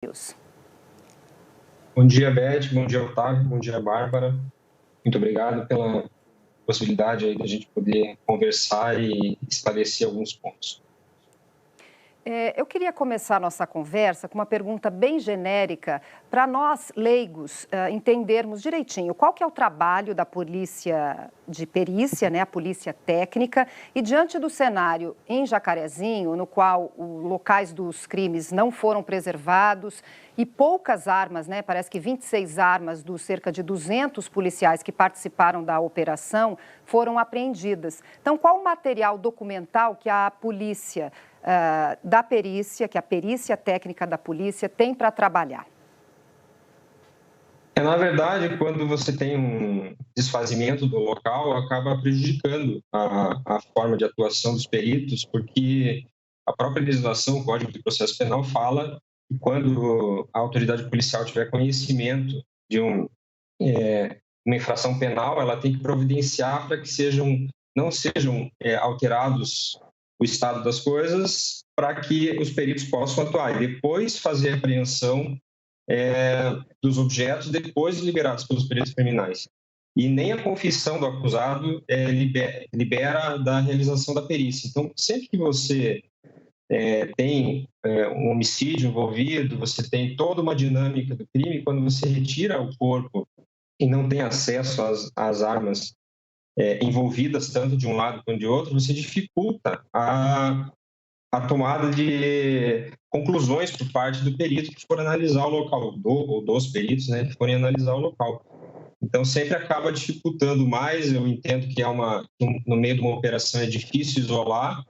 Bombeiros. Bom dia, Beth. Bom dia, Otávio. Bom dia, Bárbara. Muito obrigado pela possibilidade aí da gente poder conversar e esclarecer alguns pontos. Eu queria começar a nossa conversa com uma pergunta bem genérica para nós, leigos, entendermos direitinho qual que é o trabalho da polícia de perícia, né, a polícia técnica, e diante do cenário em Jacarezinho, no qual os locais dos crimes não foram preservados e poucas armas, né, parece que 26 armas dos cerca de 200 policiais que participaram da operação foram apreendidas. Então, qual o material documental que a polícia da perícia, que a perícia técnica da polícia tem para trabalhar? Na verdade, quando você tem um desfazimento do local, acaba prejudicando a forma de atuação dos peritos, porque a própria legislação, o Código de Processo Penal, fala que quando a autoridade policial tiver conhecimento de uma infração penal, ela tem que providenciar para que não sejam alterados o estado das coisas, para que os peritos possam atuar e depois fazer a apreensão dos objetos, depois liberados pelos peritos criminais. E nem a confissão do acusado libera da realização da perícia. Então, sempre que você tem um homicídio envolvido, você tem toda uma dinâmica do crime, quando você retira o corpo e não tem acesso às armas envolvidas tanto de um lado quanto de outro, você dificulta a tomada de conclusões por parte do perito que for analisar o local, ou dos peritos, né, que forem analisar o local. Então, sempre acaba dificultando mais. Eu entendo que no meio de uma operação é difícil isolar,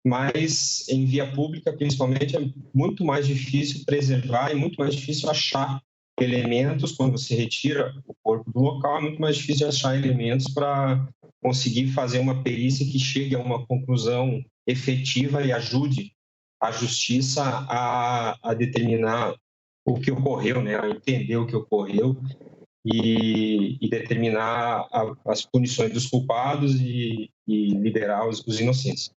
mas em via pública, principalmente, é muito mais difícil preservar e muito mais difícil achar elementos. Quando você retira o corpo do local, é muito mais difícil achar elementos para conseguir fazer uma perícia que chegue a uma conclusão efetiva e ajude a justiça a determinar o que ocorreu, né, a entender o que ocorreu e determinar as punições dos culpados e liberar os inocentes.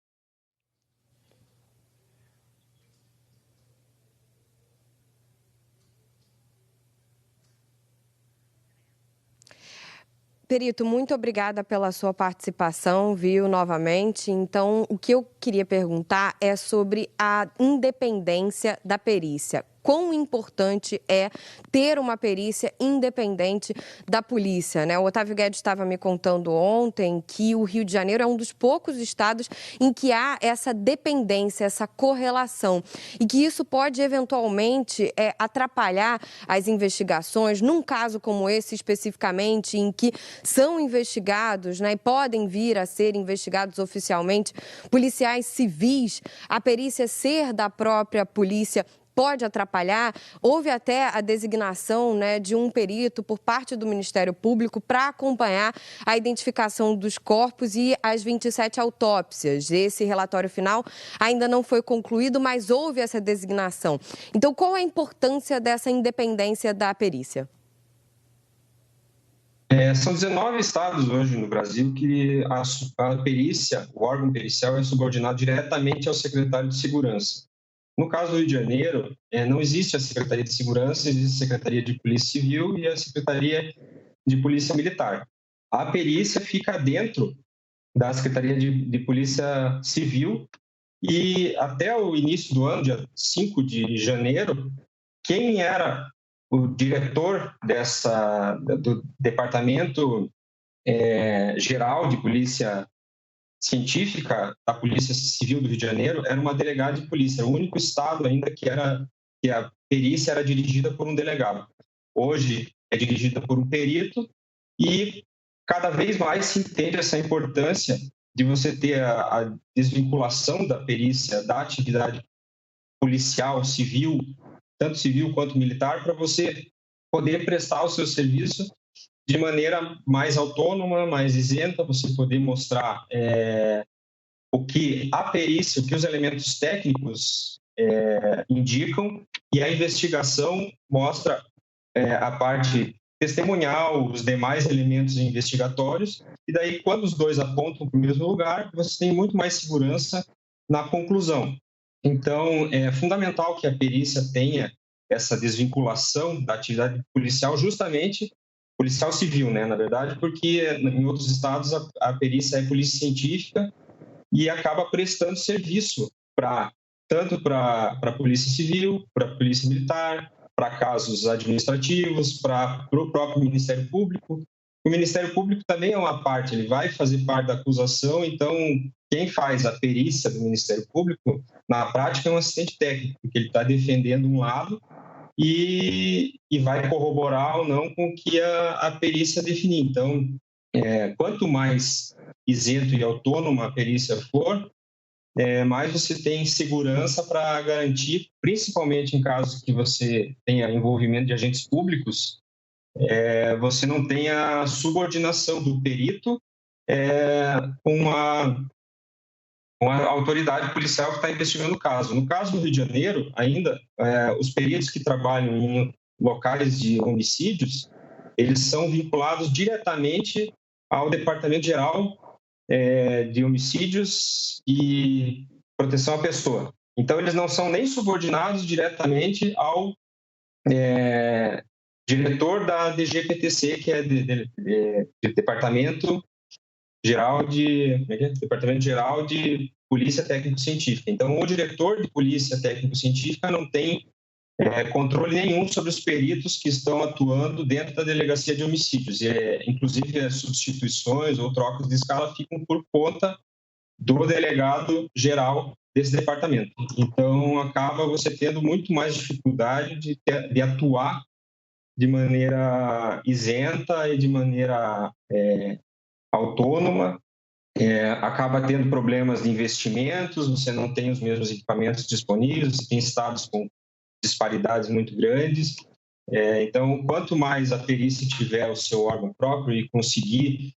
Perito, muito obrigada pela sua participação, viu, novamente. Então, o que eu queria perguntar é sobre a independência da perícia. Quão importante é ter uma perícia independente da polícia, né? O Otávio Guedes estava me contando ontem que o Rio de Janeiro é um dos poucos estados em que há essa dependência, essa correlação, e que isso pode eventualmente atrapalhar as investigações, num caso como esse especificamente, em que são investigados, né, e podem vir a ser investigados oficialmente policiais civis, a perícia ser da própria polícia pode atrapalhar. Houve até a designação, né, de um perito por parte do Ministério Público para acompanhar a identificação dos corpos e as 27 autópsias. Esse relatório final ainda não foi concluído, mas houve essa designação. Então, qual é a importância dessa independência da perícia? São 19 estados hoje no Brasil que a perícia, o órgão pericial, é subordinado diretamente ao secretário de Segurança. No caso do Rio de Janeiro, não existe a Secretaria de Segurança, existe a Secretaria de Polícia Civil e a Secretaria de Polícia Militar. A perícia fica dentro da Secretaria de Polícia Civil e até o início do ano, dia 5 de janeiro, quem era o diretor do Departamento Geral de Polícia Científica da Polícia Civil do Rio de Janeiro era uma delegada de polícia, era o único estado ainda que a perícia era dirigida por um delegado. Hoje é dirigida por um perito e cada vez mais se entende essa importância de você ter a desvinculação da perícia da atividade policial, civil, tanto civil quanto militar, para você poder prestar o seu serviço de maneira mais autônoma, mais isenta, você poder mostrar o que a perícia, o que os elementos técnicos indicam, e a investigação mostra a parte testemunhal, os demais elementos investigatórios, e daí, quando os dois apontam para o mesmo lugar, você tem muito mais segurança na conclusão. Então, é fundamental que a perícia tenha essa desvinculação da atividade policial, justamente policial civil, né, na verdade, porque em outros estados a perícia é polícia científica e acaba prestando serviço tanto para a polícia civil, para a polícia militar, para casos administrativos, para o próprio Ministério Público. O Ministério Público também é uma parte, ele vai fazer parte da acusação, então quem faz a perícia do Ministério Público, na prática, é um assistente técnico, porque ele está defendendo um lado e vai corroborar ou não com o que a perícia definir. Então, quanto mais isento e autônoma a perícia for, mais você tem segurança para garantir, principalmente em casos que você tenha envolvimento de agentes públicos, você não tem a subordinação do perito com a autoridade policial que está investigando o caso. No caso do Rio de Janeiro, ainda, os peritos que trabalham em locais de homicídios, eles são vinculados diretamente ao Departamento Geral de Homicídios e Proteção à Pessoa. Então, eles não são nem subordinados diretamente ao diretor da DGPTC, que é de Departamento Geral de Polícia Técnico-Científica. Então, o diretor de Polícia Técnico-Científica não tem controle nenhum sobre os peritos que estão atuando dentro da Delegacia de Homicídios. Inclusive, as substituições ou trocas de escala ficam por conta do delegado geral desse departamento. Então, acaba você tendo muito mais dificuldade de atuar de maneira isenta e de maneira autônoma, acaba tendo problemas de investimentos, você não tem os mesmos equipamentos disponíveis, você tem estados com disparidades muito grandes. Então, quanto mais a perícia tiver o seu órgão próprio e conseguir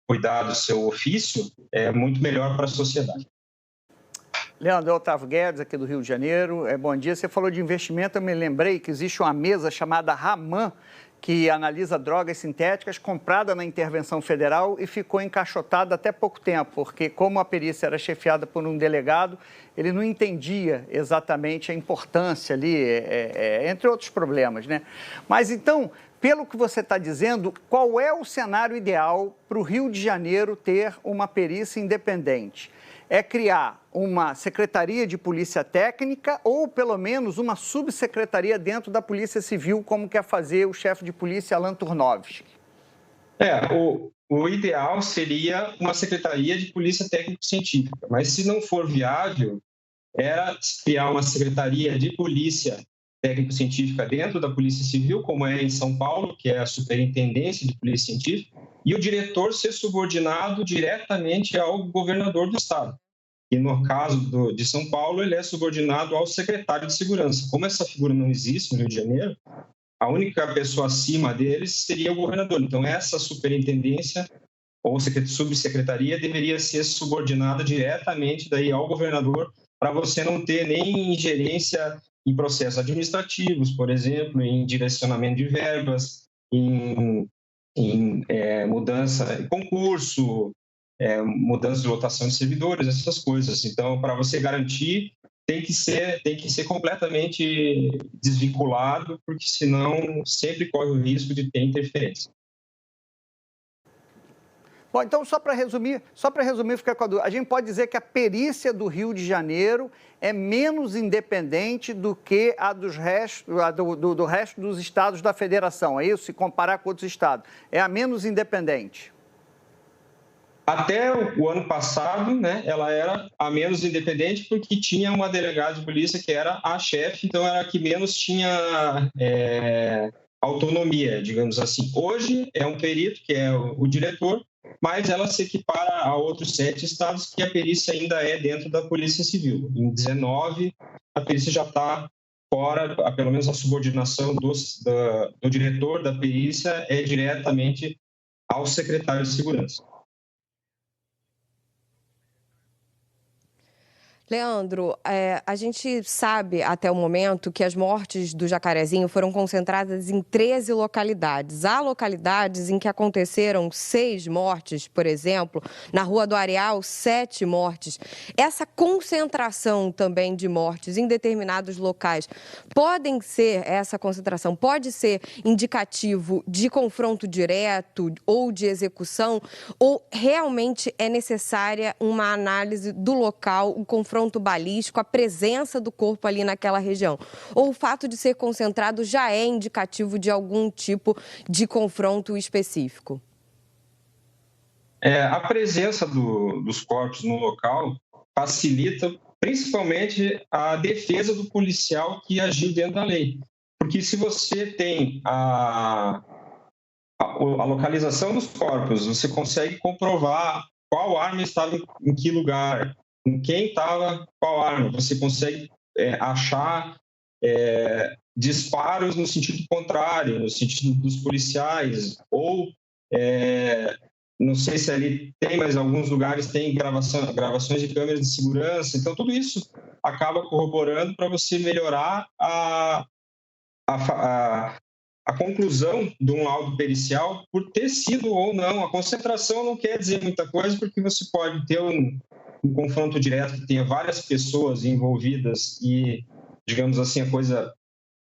cuidar do seu ofício, é muito melhor para a sociedade. Leandro, Otávio Guedes, aqui do Rio de Janeiro. Bom dia. Você falou de investimento, eu me lembrei que existe uma mesa chamada Raman, que analisa drogas sintéticas, comprada na intervenção federal e ficou encaixotada até pouco tempo, porque como a perícia era chefiada por um delegado, ele não entendia exatamente a importância ali, entre outros problemas, né? Mas então, pelo que você está dizendo, qual é o cenário ideal para o Rio de Janeiro ter uma perícia independente? É criar uma secretaria de polícia técnica ou, pelo menos, uma subsecretaria dentro da Polícia Civil, como quer fazer o chefe de polícia, Alan Turnovski? O ideal seria uma secretaria de polícia técnico-científica, mas se não for viável, era criar uma secretaria de polícia técnico-científica dentro da Polícia Civil, como é em São Paulo, que é a Superintendência de Polícia Científica, e o diretor ser subordinado diretamente ao governador do estado. E no caso de São Paulo, ele é subordinado ao secretário de Segurança. Como essa figura não existe no Rio de Janeiro, a única pessoa acima deles seria o governador. Então, essa superintendência ou subsecretaria deveria ser subordinada diretamente daí ao governador, para você não ter nem ingerência em processos administrativos, por exemplo, em direcionamento de verbas, em mudança de concurso, mudança de lotação de servidores, essas coisas. Então, para você garantir, tem que ser completamente desvinculado, porque senão sempre corre o risco de ter interferência. Bom, então, só para resumir, ficar com a dúvida, a gente pode dizer que a perícia do Rio de Janeiro é menos independente do que a do resto dos estados da federação, é isso? Se comparar com outros estados, é a menos independente? Até o ano passado, né, ela era a menos independente porque tinha uma delegada de polícia que era a chefe, então era a que menos tinha autonomia, digamos assim. Hoje é um perito, que é o diretor, mas ela se equipara a outros 7 estados que a perícia ainda é dentro da Polícia Civil. Em 19, a perícia já está fora, pelo menos a subordinação do diretor da perícia é diretamente ao secretário de Segurança. Leandro, a gente sabe até o momento que as mortes do Jacarezinho foram concentradas em 13 localidades. Há localidades em que aconteceram 6 mortes, por exemplo, na Rua do Areal, 7 mortes. Essa concentração também de mortes em determinados locais, essa concentração pode ser indicativo de confronto direto ou de execução, ou realmente é necessária uma análise do local, o confronto balístico, a presença do corpo ali naquela região? Ou o fato de ser concentrado já é indicativo de algum tipo de confronto específico? A presença dos corpos no local facilita principalmente a defesa do policial que agiu dentro da lei. Porque se você tem a localização dos corpos, você consegue comprovar qual arma estava em que lugar, com quem estava qual arma. Você consegue achar disparos no sentido contrário, no sentido dos policiais, ou não sei se ali tem, mas em alguns lugares tem gravações de câmeras de segurança. Então, tudo isso acaba corroborando para você melhorar a conclusão de um laudo pericial por ter sido ou não. A concentração não quer dizer muita coisa, porque você pode ter um confronto direto que tenha várias pessoas envolvidas e, digamos assim, a coisa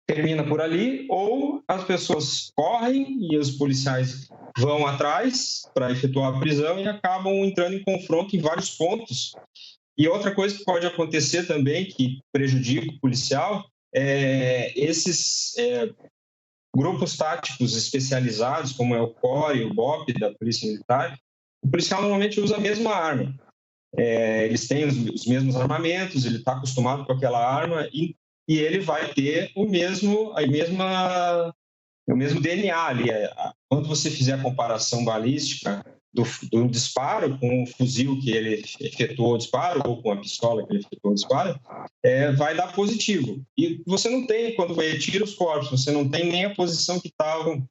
termina por ali, ou as pessoas correm e os policiais vão atrás para efetuar a prisão e acabam entrando em confronto em vários pontos. E outra coisa que pode acontecer também, que prejudica o policial, esses grupos táticos especializados, como é o COR e o BOP da Polícia Militar. O policial normalmente usa a mesma arma. Eles têm os mesmos armamentos, ele está acostumado com aquela arma e ele vai ter o mesmo DNA ali. Quando você fizer a comparação balística do disparo com o fuzil que ele efetuou o disparo ou com a pistola que ele efetuou o disparo, vai dar positivo. E você não tem, quando retira os corpos, você não tem nem a posição que estava,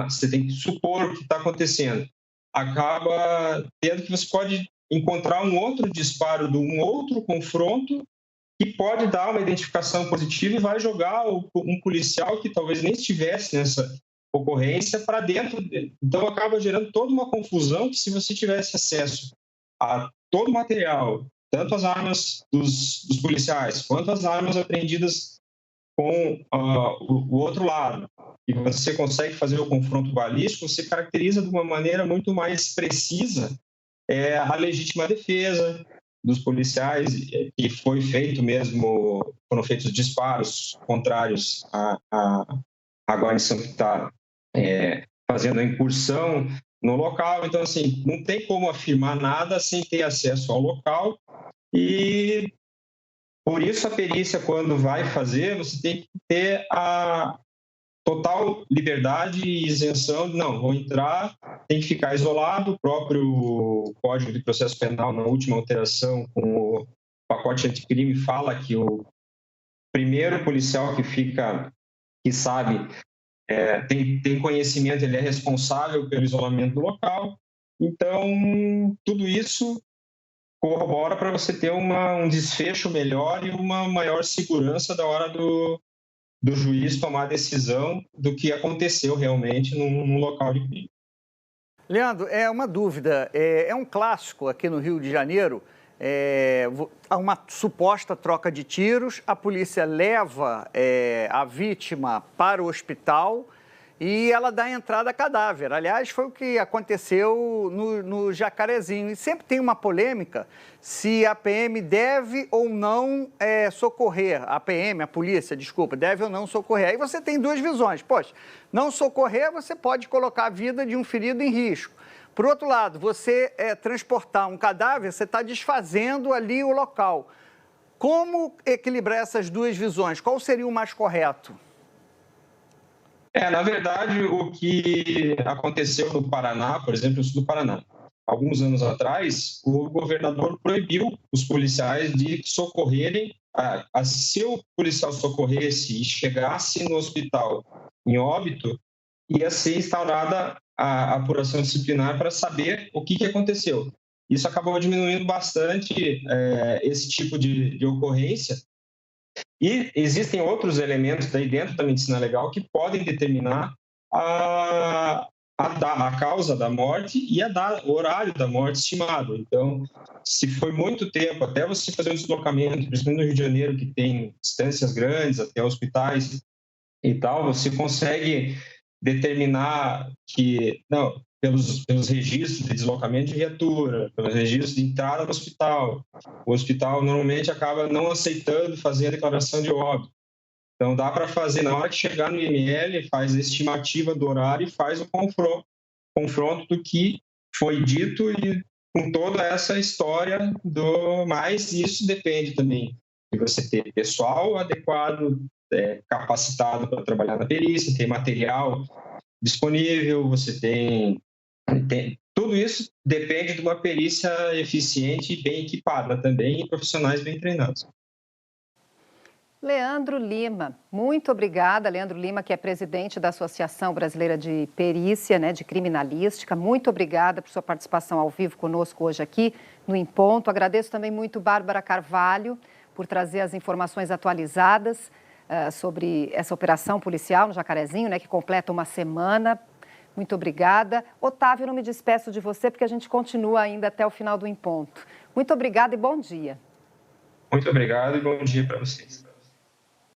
você tem que supor o que está acontecendo. Acaba tendo que você pode encontrar um outro disparo de um outro confronto que pode dar uma identificação positiva e vai jogar um policial que talvez nem estivesse nessa ocorrência para dentro dele. Então, acaba gerando toda uma confusão que, se você tivesse acesso a todo o material, tanto as armas dos policiais, quanto as armas apreendidas com o outro lado, e você consegue fazer o confronto balístico, você caracteriza de uma maneira muito mais precisa a legítima defesa dos policiais, que foi feito mesmo, foram feitos disparos contrários à guarnição que está fazendo a incursão no local. Então, assim, não tem como afirmar nada sem ter acesso ao local, e por isso a perícia, quando vai fazer, você tem que ter a total liberdade e isenção de, não, vou entrar, tem que ficar isolado. O próprio Código de Processo Penal, na última alteração com o pacote anticrime, fala que o primeiro policial que sabe, tem conhecimento, ele é responsável pelo isolamento do local. Então, tudo isso corrobora para você ter um desfecho melhor e uma maior segurança da hora do juiz tomar a decisão do que aconteceu realmente num local de crime. Leandro, uma dúvida. É um clássico aqui no Rio de Janeiro, há uma suposta troca de tiros, a polícia leva a vítima para o hospital e ela dá entrada a cadáver. Aliás, foi o que aconteceu no Jacarezinho. E sempre tem uma polêmica se a PM deve ou não socorrer. A PM, a polícia, desculpa, deve ou não socorrer. Aí você tem duas visões. Poxa, não socorrer, você pode colocar a vida de um ferido em risco. Por outro lado, você transportar um cadáver, você está desfazendo ali o local. Como equilibrar essas duas visões? Qual seria o mais correto? Na verdade, o que aconteceu no Paraná, por exemplo, no sul do Paraná, alguns anos atrás, o governador proibiu os policiais de socorrerem. Se o policial socorresse e chegasse no hospital em óbito, ia ser instaurada a apuração disciplinar para saber o que aconteceu. Isso acabou diminuindo bastante esse tipo de ocorrência. E existem outros elementos daí dentro da medicina legal que podem determinar a causa da morte e o horário da morte estimado. Então, se foi muito tempo, até você fazer um deslocamento, principalmente no Rio de Janeiro, que tem distâncias grandes até hospitais e tal, você consegue determinar que, não, pelos registros de deslocamento de viatura, pelos registros de entrada no hospital. O hospital normalmente acaba não aceitando fazer a declaração de óbito. Então, dá para fazer, na hora que chegar no IML, faz a estimativa do horário e faz o confronto do que foi dito e com toda essa história mas isso depende também de você ter pessoal adequado, capacitado para trabalhar na perícia, ter material disponível, você tem tudo isso depende de uma perícia eficiente e bem equipada também e profissionais bem treinados. Leandro Lima, muito obrigada. Leandro Lima, que é presidente da Associação Brasileira de Perícia, de Criminalística. Muito obrigada por sua participação ao vivo conosco hoje aqui no Em Ponto. Agradeço também muito Bárbara Carvalho por trazer as informações atualizadas sobre essa operação policial no Jacarezinho, que completa uma semana. Muito obrigada. Otávio, eu não me despeço de você porque a gente continua ainda até o final do Em Ponto. Muito obrigada e bom dia. Muito obrigado e bom dia para vocês.